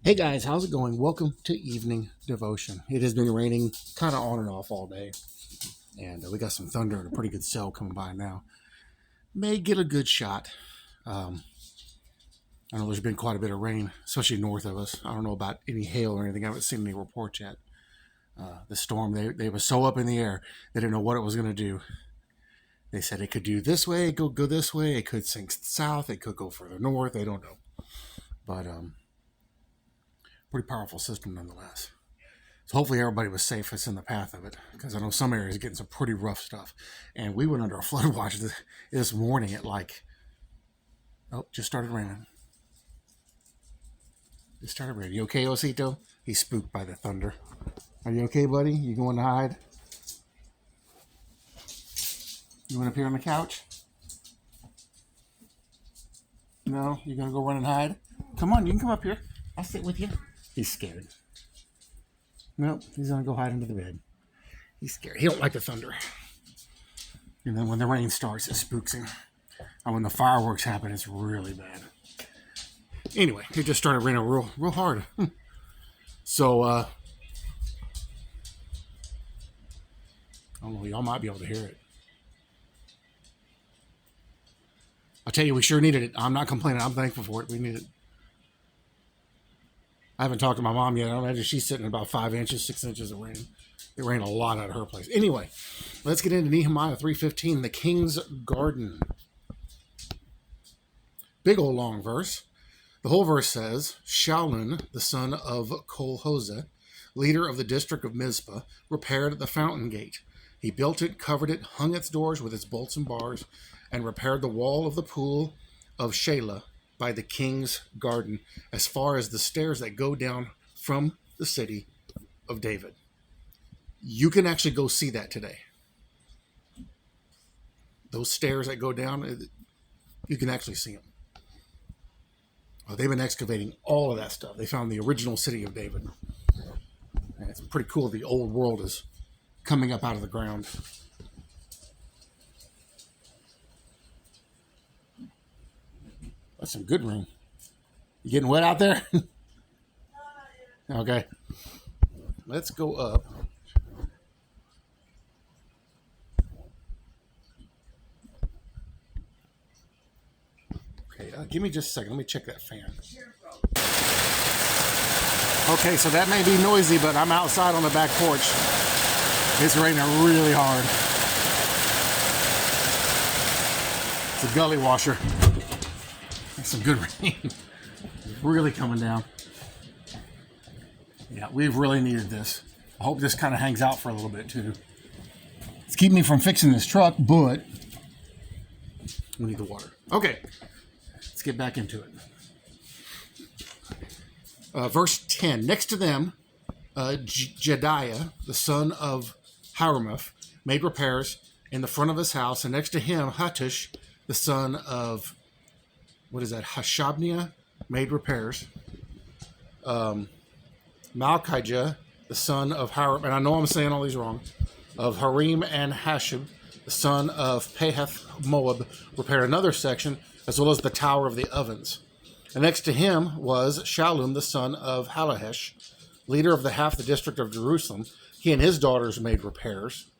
Hey guys, how's it going? Welcome to evening devotion. It has been raining kind of on and off all day, and we got some thunder and a pretty good cell coming by now. May get a good shot. I know there's been quite a bit of rain, especially north of us. I don't know about any hail or anything. I haven't seen any reports yet. The storm, they were so up in the air, they didn't know what it was going to do. They said it could do this way, it could go this way, it could sink south, it could go further north. They don't know. But pretty powerful system nonetheless. So hopefully everybody was safe that's in the path of it, because I know some areas are getting some pretty rough stuff. And we went under a flood watch this morning at just started raining. It started raining. You okay, Osito? He's spooked by the thunder. Are you okay, buddy? You going to hide? You went up here on the couch? No? You going to go run and hide? Come on, you can come up here. I'll sit with you. He's scared. Nope, he's going to go hide under the bed. He's scared. He don't like the thunder. And then when the rain starts, it spooks him. And when the fireworks happen, it's really bad. Anyway, it just started raining real hard. So, I don't know, y'all might be able to hear it. I'll tell you, we sure needed it. I'm not complaining. I'm thankful for it. We need it. I haven't talked to my mom yet. I imagine she's sitting at about 5 inches, 6 inches of rain. It rained a lot out of her place. Anyway, let's get into Nehemiah 3:15, the king's garden. Big old long verse. The whole verse says, Shallun, the son of Kolhoseh, leader of the district of Mizpah, repaired the fountain gate. He built it, covered it, hung its doors with its bolts and bars, and repaired the wall of the pool of Shelah by the king's garden, as far as the stairs that go down from the city of David. You can actually go see that today. Those stairs that go down, you can actually see them. They've been excavating all of that stuff. They found the original city of David. And it's pretty cool. The old world is coming up out of the ground. That's some good rain. You getting wet out there? Okay. Let's go up. Okay, give me just a second. Let me check that fan. Okay, so that may be noisy, but I'm outside on the back porch. It's raining really hard. It's a gully washer. That's some good rain. It's really coming down. Yeah, we've really needed this. I hope this kind of hangs out for a little bit too. It's keeping me from fixing this truck, but we need the water. Okay, let's get back into it. Verse 10. Next to them, Jediah, the son of Harumath, made repairs in the front of his house, and next to him, Hattush, the son of Hashabniah, made repairs. Malchijah, the son of Harim, and I know I'm saying all these wrong, of Harim and Hashub, the son of Pahath Moab, repaired another section, as well as the Tower of the Ovens. And next to him was Shallum, the son of Halahesh, leader of the district of Jerusalem. He and his daughters made repairs.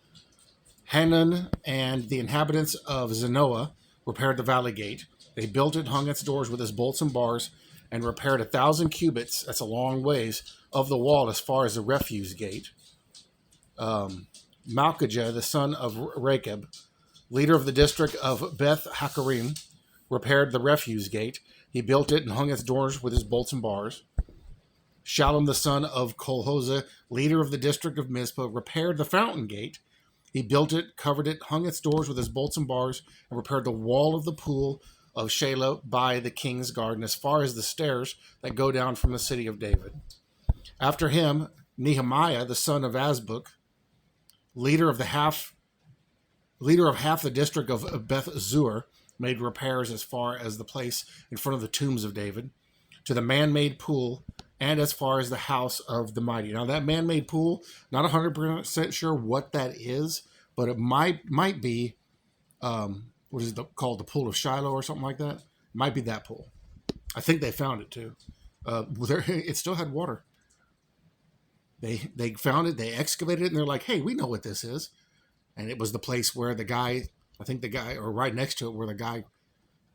Hanan and the inhabitants of Zanoah repaired the valley gate. They built it, hung its doors with its bolts and bars, and repaired 1,000 cubits, that's a long ways, of the wall as far as the refuse gate. Malchijah, the son of Rechab, leader of the district of Beth Hakarim, repaired the refuse gate. He built it and hung its doors with his bolts and bars. Shallum, the son of Kolhoseh, leader of the district of Mizpah, repaired the fountain gate. He built it, covered it, hung its doors with his bolts and bars, and repaired the wall of the pool of Shelah by the king's garden, as far as the stairs that go down from the city of David. After him, Nehemiah, the son of Azbuk, leader of half the district of Beth Zur, made repairs as far as the place in front of the tombs of David, to the man-made pool, and as far as the house of the mighty. Now, that man-made pool, not 100% sure what that is, but it might be, called the pool of Shiloh or something like that. It might be that pool. I think they found it too. It still had water. They found it, they excavated it, and they're like, hey, we know what this is. And it was the place where the guy, I think the guy, or right next to it, where the guy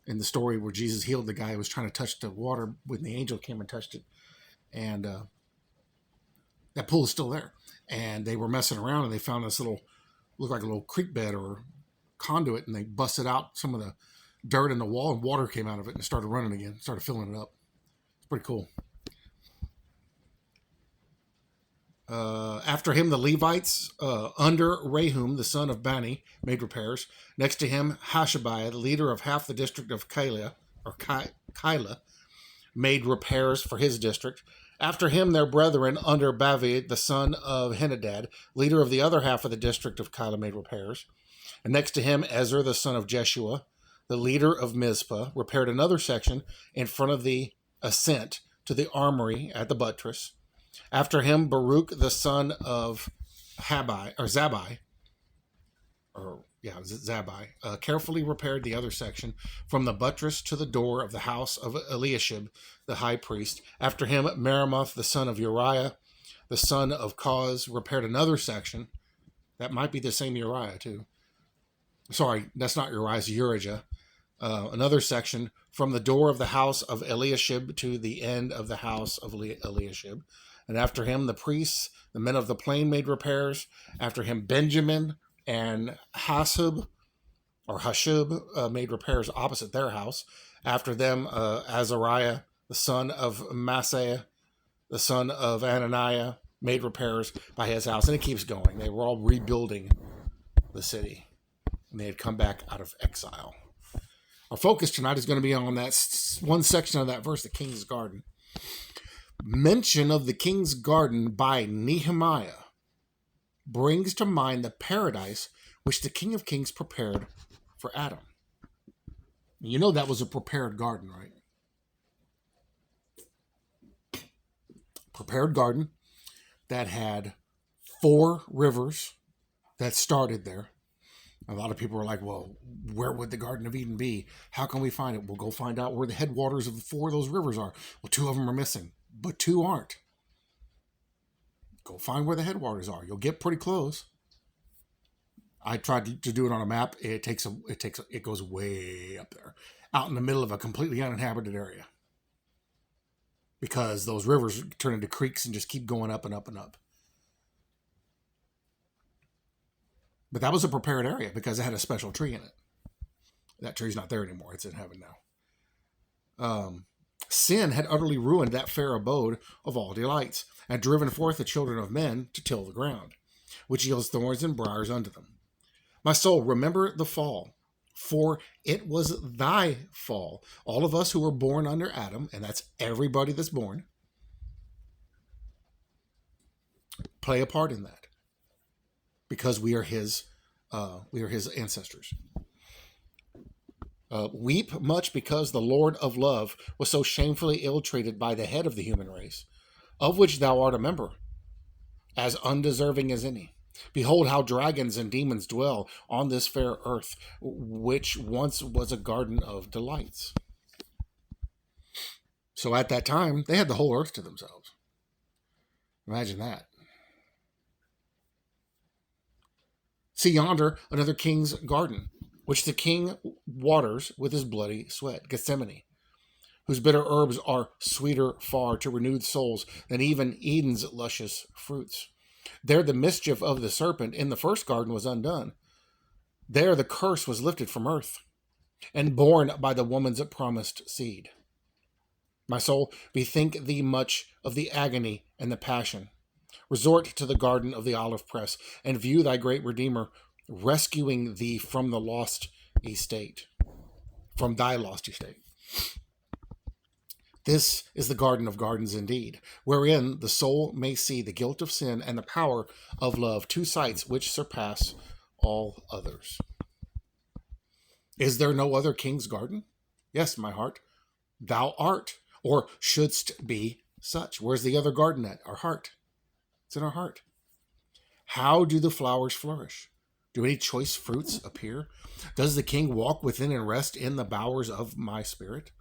in the story where Jesus healed the guy was trying to touch the water when the angel came and touched it. And that pool is still there. And they were messing around and they found this little, looked like a little creek bed or conduit, and they busted out some of the dirt in the wall and water came out of it and started running again, started filling it up. It's pretty cool. After him, the Levites under Rehum, the son of Bani, made repairs. Next to him, Hashabiah, the leader of half the district of Keilah, made repairs for his district. After him, their brethren under Bavi, the son of Henadad, leader of the other half of the district of Keilah, made repairs. And next to him, Ezra, the son of Jeshua, the leader of Mizpah, repaired another section in front of the ascent to the armory at the buttress. After him, Baruch, the son of Zabai, carefully repaired the other section from the buttress to the door of the house of Eliashib, the high priest. After him, Meremoth, the son of Uriah, the son of Koz, repaired another section. That might be the same Uriah, too. Sorry, that's not Uriah, it's Urijah. Another section from the door of the house of Eliashib to the end of the house of Eliashib. And after him, the priests, the men of the plain, made repairs. After him, Benjamin and Hashub made repairs opposite their house. After them, Azariah, the son of Maaseiah, the son of Ananiah, made repairs by his house. And it keeps going. They were all rebuilding the city. And they had come back out of exile. Our focus tonight is going to be on that one section of that verse, the King's Garden. Mention of the King's Garden by Nehemiah brings to mind the paradise which the King of Kings prepared for Adam. You know that was a prepared garden, right? Prepared garden that had 4 rivers that started there. A lot of people are like, well, where would the Garden of Eden be? How can we find it? We'll go find out where the headwaters of 4 of those rivers are. Well, 2 of them are missing, but 2 aren't. Go find where the headwaters are. You'll get pretty close. I tried to do it on a map. It goes way up there, out in the middle of a completely uninhabited area, because those rivers turn into creeks and just keep going up and up and up. But that was a prepared area because it had a special tree in it. That tree's not there anymore. It's in heaven now. Sin had utterly ruined that fair abode of all delights, and driven forth the children of men to till the ground, which yields thorns and briars unto them. My soul, remember the fall, for it was thy fall. All of us who were born under Adam, and that's everybody that's born, play a part in that, because we are his ancestors. Weep much because the Lord of love was so shamefully ill-treated by the head of the human race, of which thou art a member, as undeserving as any. Behold how dragons and demons dwell on this fair earth, which once was a garden of delights. So at that time, they had the whole earth to themselves. Imagine that. See yonder another king's garden, which the king waters with his bloody sweat, Gethsemane, whose bitter herbs are sweeter far to renewed souls than even Eden's luscious fruits. There the mischief of the serpent in the first garden was undone. There the curse was lifted from earth, and borne by the woman's promised seed. My soul, bethink thee much of the agony and the passion. Resort to the garden of the olive press, and view thy great Redeemer rescuing thee from the lost estate, from thy lost estate. This is the garden of gardens indeed, wherein the soul may see the guilt of sin and the power of love, 2 sights which surpass all others. Is there no other king's garden? Yes, my heart, thou art, or shouldst be such. Where's the other garden at? Our heart. It's in our heart. How do the flowers flourish? Do any choice fruits appear? Does the king walk within and rest in the bowers of my spirit?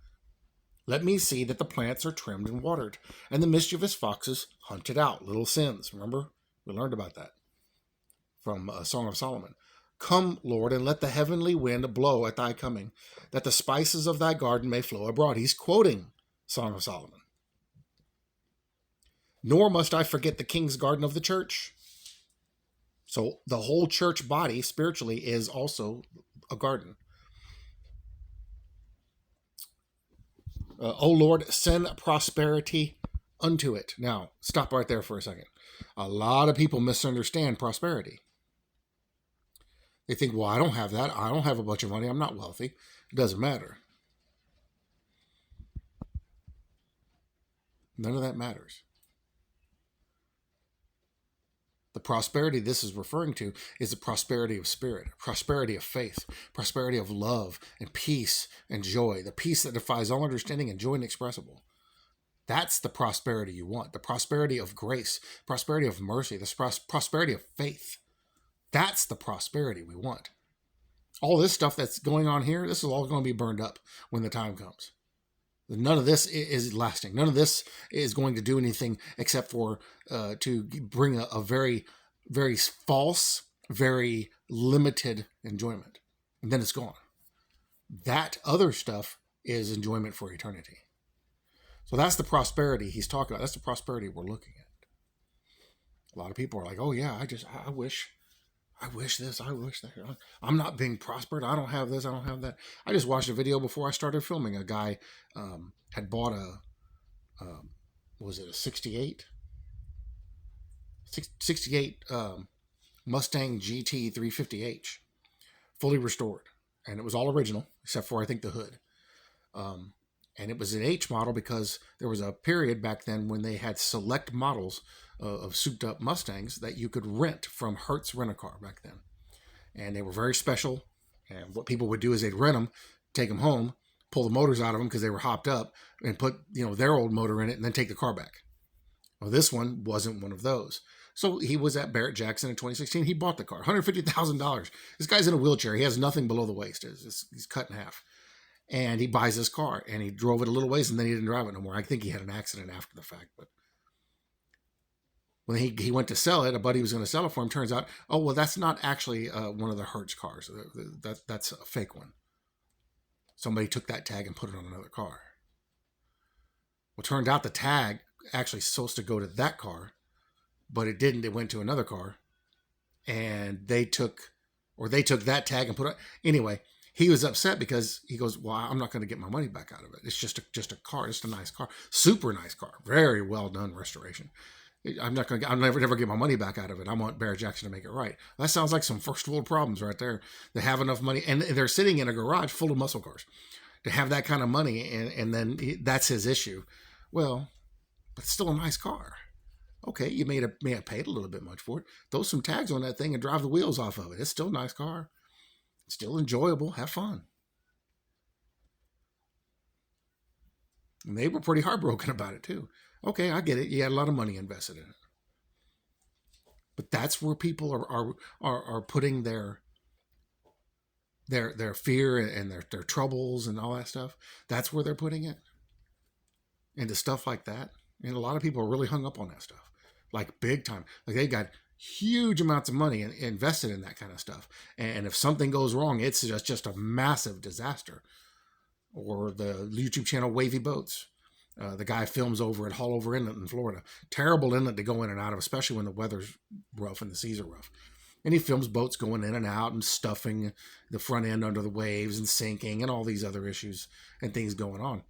Let me see that the plants are trimmed and watered, and the mischievous foxes hunted out. Little sins. Remember? We learned about that from Song of Solomon. Come, Lord, and let the heavenly wind blow at thy coming, that the spices of thy garden may flow abroad. He's quoting Song of Solomon. Nor must I forget the king's garden of the church. So the whole church body spiritually is also a garden. O Lord, send prosperity unto it. Now, stop right there for a second. A lot of people misunderstand prosperity. They think, well, I don't have that. I don't have a bunch of money. I'm not wealthy. It doesn't matter. None of that matters. The prosperity this is referring to is the prosperity of spirit, prosperity of faith, prosperity of love and peace and joy, the peace that defies all understanding and joy inexpressible. That's the prosperity you want, the prosperity of grace, prosperity of mercy, the prosperity of faith. That's the prosperity we want. All this stuff that's going on here, this is all going to be burned up when the time comes. None of this is lasting. None of this is going to do anything except for to bring a very, very false, very limited enjoyment. And then it's gone. That other stuff is enjoyment for eternity. So that's the prosperity he's talking about. That's the prosperity we're looking at. A lot of people are like, oh yeah, I wish this, I wish that. I'm not being prospered. I don't have this, I don't have that. I just watched a video before I started filming. A guy had bought was it a 68 Mustang GT 350H, fully restored. And it was all original, except for, I think, the hood. And it was an H model because there was a period back then when they had select models of souped up Mustangs that you could rent from Hertz Rent-A-Car back then. And they were very special. And what people would do is they'd rent them, take them home, pull the motors out of them because they were hopped up, and put their old motor in it and then take the car back. Well, this one wasn't one of those. So he was at Barrett Jackson in 2016. He bought the car, $150,000. This guy's in a wheelchair. He has nothing below the waist. He's cut in half. And he buys this car, and he drove it a little ways, and then he didn't drive it no more. I think he had an accident after the fact. But when he went to sell it, a buddy was going to sell it for him. Turns out, oh, well, that's not actually one of the Hertz cars. That's a fake one. Somebody took that tag and put it on another car. Well, turned out the tag actually supposed to go to that car, but it didn't. It went to another car, and they took that tag and put it. Anyway, he was upset because he goes, well, I'm not going to get my money back out of it. It's just a car. Just a nice car. Super nice car. Very well done restoration. I'll never get my money back out of it. I want Barrett Jackson to make it right. That sounds like some first world problems right there. They have enough money, and they're sitting in a garage full of muscle cars. To have that kind of money, and then that's his issue. Well, but it's still a nice car. Okay, you may have paid a little bit much for it. Throw some tags on that thing and drive the wheels off of it. It's still a nice car. Still enjoyable. Have fun. And they were pretty heartbroken about it too. Okay, I get it. You had a lot of money invested in it. But that's where people are putting their fear and their troubles and all that stuff. That's where they're putting it. Into stuff like that. And a lot of people are really hung up on that stuff. Like big time. Like they got huge amounts of money invested in that kind of stuff. And if something goes wrong, it's just a massive disaster. Or the YouTube channel Wavy Boats. The guy films over at Haulover Inlet in Florida. Terrible inlet to go in and out of, especially when the weather's rough and the seas are rough. And he films boats going in and out and stuffing the front end under the waves and sinking and all these other issues and things going on.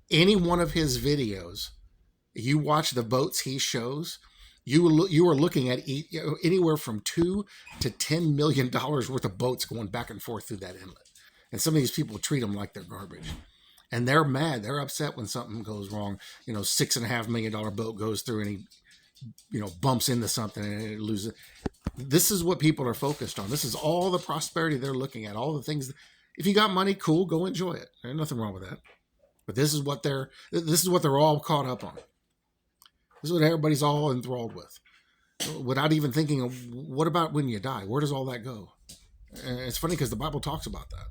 Any one of his videos, you watch the boats he shows, you are looking at anywhere from $2 to $10 million worth of boats going back and forth through that inlet. And some of these people treat them like they're garbage. And they're mad. They're upset when something goes wrong. $6.5 million boat goes through and he, bumps into something and it loses. This is what people are focused on. This is all the prosperity they're looking at. All the things. If you got money, cool, go enjoy it. There's nothing wrong with that. But this is what they're all caught up on. This is what everybody's all enthralled with, without even thinking of what about when you die? Where does all that go? And it's funny because the Bible talks about that.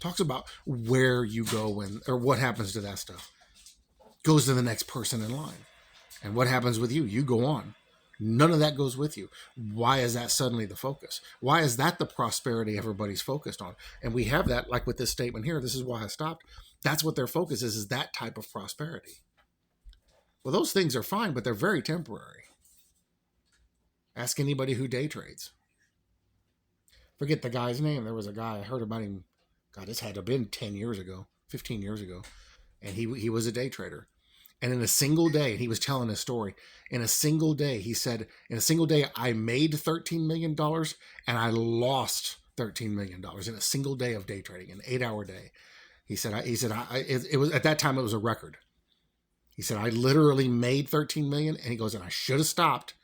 Talks about where you go when, or what happens to that stuff. Goes to the next person in line. And what happens with you? You go on. None of that goes with you. Why is that suddenly the focus? Why is that the prosperity everybody's focused on? And we have that, like with this statement here, this is why I stopped. That's what their focus is that type of prosperity. Well, those things are fine, but they're very temporary. Ask anybody who day trades. Forget the guy's name. There was a guy, I heard about him, God, this had to have been 10 years ago, 15 years ago. And he was a day trader. And in a single day, he was telling his story, in a single day, he said, in a single day, I made $13 million and I lost $13 million in a single day of day trading, an 8-hour day. He said, it was, at that time, it was a record. He said, I literally made $13 million. And he goes, and I should have stopped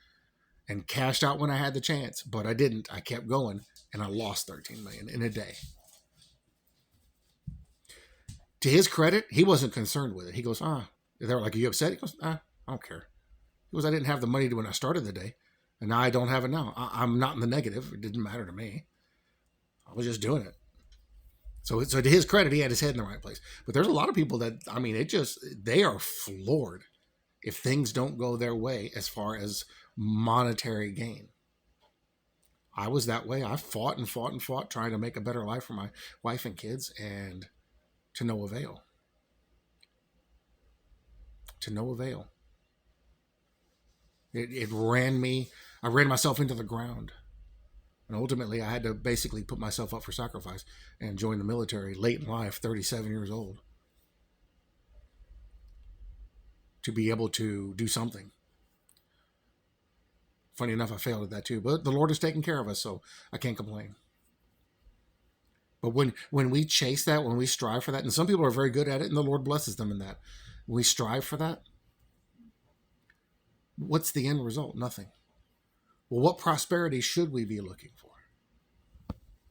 and cashed out when I had the chance, but I didn't. I kept going and I lost $13 million in a day. To his credit, he wasn't concerned with it. He goes, they were like, are you upset? He goes, I don't care. He goes, I didn't have the money when I started the day, and now I don't have it now. I'm not in the negative. It didn't matter to me. I was just doing it. So to his credit, he had his head in the right place. But there's a lot of people that, they are floored if things don't go their way as far as monetary gain. I was that way. I fought and fought and fought trying to make a better life for my wife and kids, and to no avail. To no avail. It ran me, I ran myself into the ground. And ultimately, I had to basically put myself up for sacrifice and join the military late in life, 37 years old, to be able to do something. Funny enough, I failed at that too. But the Lord has taken care of us, so I can't complain. But when we chase that, when we strive for that, and some people are very good at it, and the Lord blesses them in that. When we strive for that, what's the end result? Nothing. Well, what prosperity should we be looking for?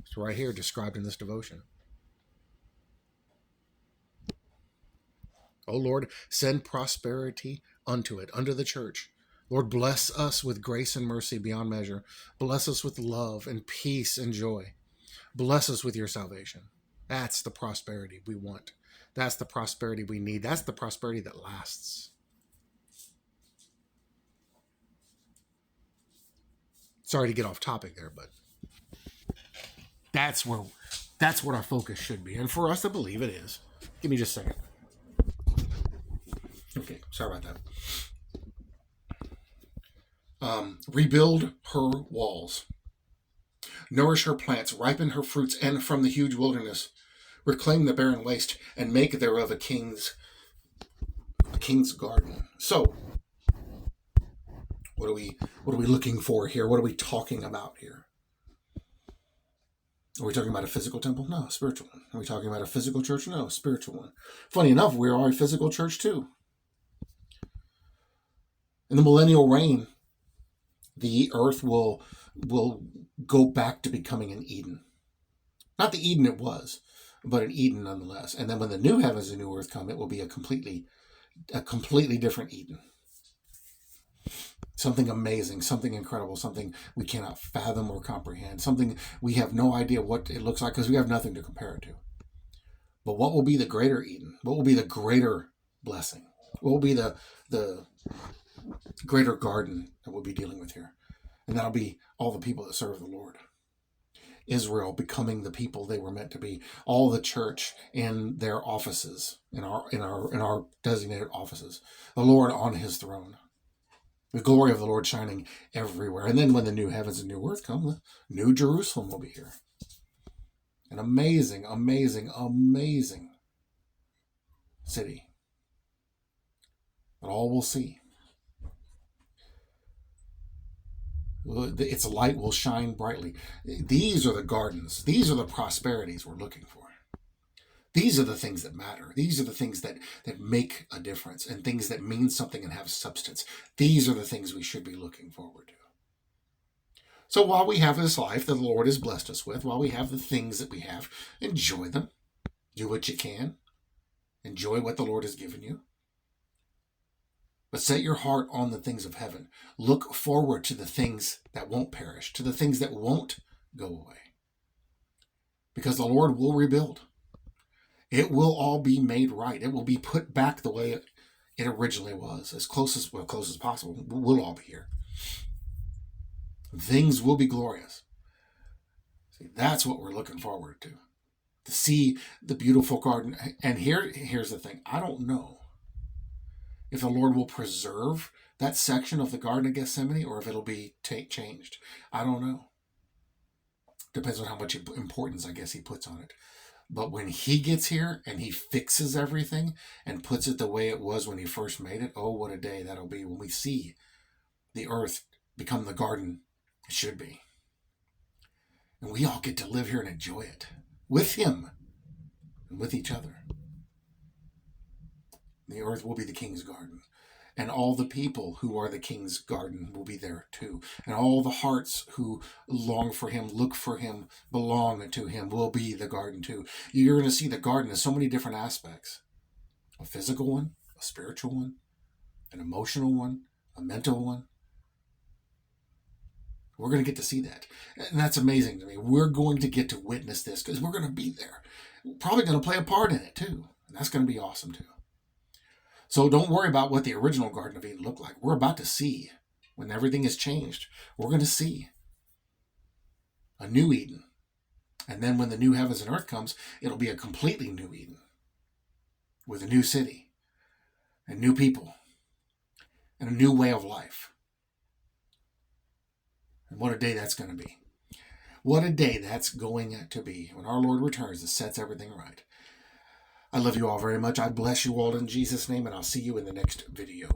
It's right here described in this devotion. O Lord, send prosperity unto it, unto the church. Lord, bless us with grace and mercy beyond measure. Bless us with love and peace and joy. Bless us with your salvation. That's the prosperity we want. That's the prosperity we need. That's the prosperity that lasts. Sorry to get off topic there, but that's what our focus should be. And for us to believe it is. Give me just a second. Okay, sorry about that. Rebuild her walls. Nourish her plants, ripen her fruits, and from the huge wilderness reclaim the barren waste, and make thereof a king's garden. So, what are we looking for here? What are we talking about here? Are we talking about a physical temple? No, a spiritual one. Are we talking about a physical church? No, a spiritual one. Funny enough, we are a physical church too. In the millennial reign, the earth will go back to becoming an Eden. Not the Eden it was, but an Eden nonetheless. And then when the new heavens and new earth come, it will be a completely different Eden. Something amazing, something incredible, something we cannot fathom or comprehend, something we have no idea what it looks like because we have nothing to compare it to. But what will be the greater Eden? What will be the greater blessing? What will be the greater garden that we'll be dealing with here? And that'll be all the people that serve the Lord. Israel becoming the people they were meant to be. All the church in their offices, in our designated offices. The Lord on his throne. The glory of the Lord shining everywhere. And then when the new heavens and new earth come, the new Jerusalem will be here. An amazing, amazing, amazing city. But all will see. Its light will shine brightly. These are the gardens. These are the prosperities we're looking for. These are the things that matter. These are the things that make a difference and things that mean something and have substance. These are the things we should be looking forward to. So while we have this life that the Lord has blessed us with, while we have the things that we have, enjoy them. Do what you can. Enjoy what the Lord has given you. But set your heart on the things of heaven. Look forward to the things that won't perish, to the things that won't go away. Because the Lord will rebuild. It will all be made right. It will be put back the way it originally was, as close as possible. We'll all be here. Things will be glorious. See, that's what we're looking forward to see the beautiful garden. And here's the thing. I don't know if the Lord will preserve that section of the Garden of Gethsemane or if it'll be changed. I don't know. Depends on how much importance, I guess, he puts on it. But when he gets here and he fixes everything and puts it the way it was when he first made it, oh, what a day that'll be when we see the earth become the garden it should be. And we all get to live here and enjoy it with him and with each other. The earth will be the king's garden. And all the people who are the king's garden will be there too. And all the hearts who long for him, look for him, belong to him will be the garden too. You're going to see the garden as so many different aspects. A physical one, a spiritual one, an emotional one, a mental one. We're going to get to see that. And that's amazing to me. We're going to get to witness this because we're going to be there. We're probably going to play a part in it too. And that's going to be awesome too. So don't worry about what the original Garden of Eden looked like. We're about to see, when everything is changed, we're going to see a new Eden. And then when the new heavens and earth comes, it'll be a completely new Eden with a new city and new people and a new way of life. And what a day that's going to be. What a day that's going to be when our Lord returns and sets everything right. I love you all very much. I bless you all in Jesus' name, and I'll see you in the next video.